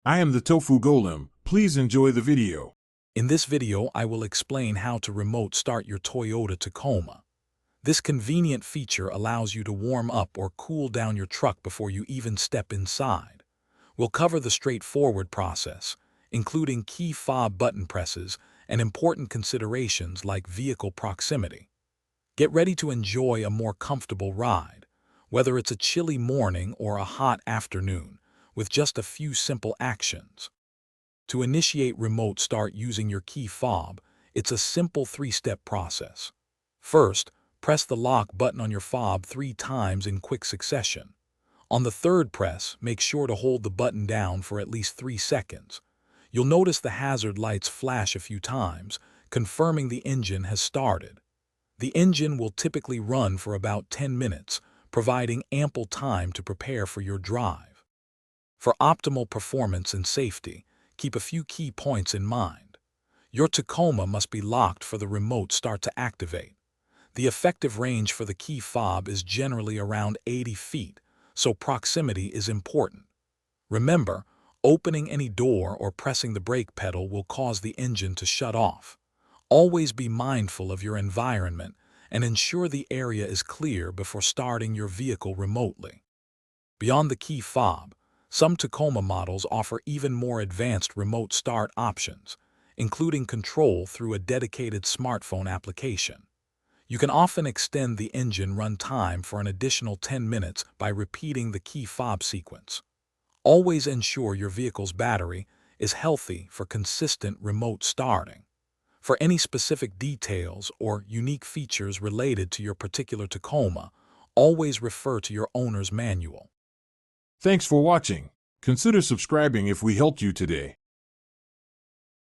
I am the Tofu Golem. Please enjoy the video. In this video, I will explain how to remote start your Toyota Tacoma. This convenient feature allows you to warm up or cool down your truck before you even step inside. We'll cover the straightforward process, including key fob button presses and important considerations like vehicle proximity. Get ready to enjoy a more comfortable ride, whether it's a chilly morning or a hot afternoon, with just a few simple actions. To initiate remote start using your key fob, it's a simple three-step process. First, press the lock button on your fob 3 times in quick succession. On the third press, make sure to hold the button down for at least 3 seconds. You'll notice the hazard lights flash a few times, confirming the engine has started. The engine will typically run for about 10 minutes, providing ample time to prepare for your drive. For optimal performance and safety, keep a few key points in mind. Your Tacoma must be locked for the remote start to activate. The effective range for the key fob is generally around 80 feet, so proximity is important. Remember, opening any door or pressing the brake pedal will cause the engine to shut off. Always be mindful of your environment and ensure the area is clear before starting your vehicle remotely. Beyond the key fob, some Tacoma models offer even more advanced remote start options, including control through a dedicated smartphone application. You can often extend the engine run time for an additional 10 minutes by repeating the key fob sequence. Always ensure your vehicle's battery is healthy for consistent remote starting. For any specific details or unique features related to your particular Tacoma, always refer to your owner's manual. Thanks for watching. Consider subscribing if we helped you today.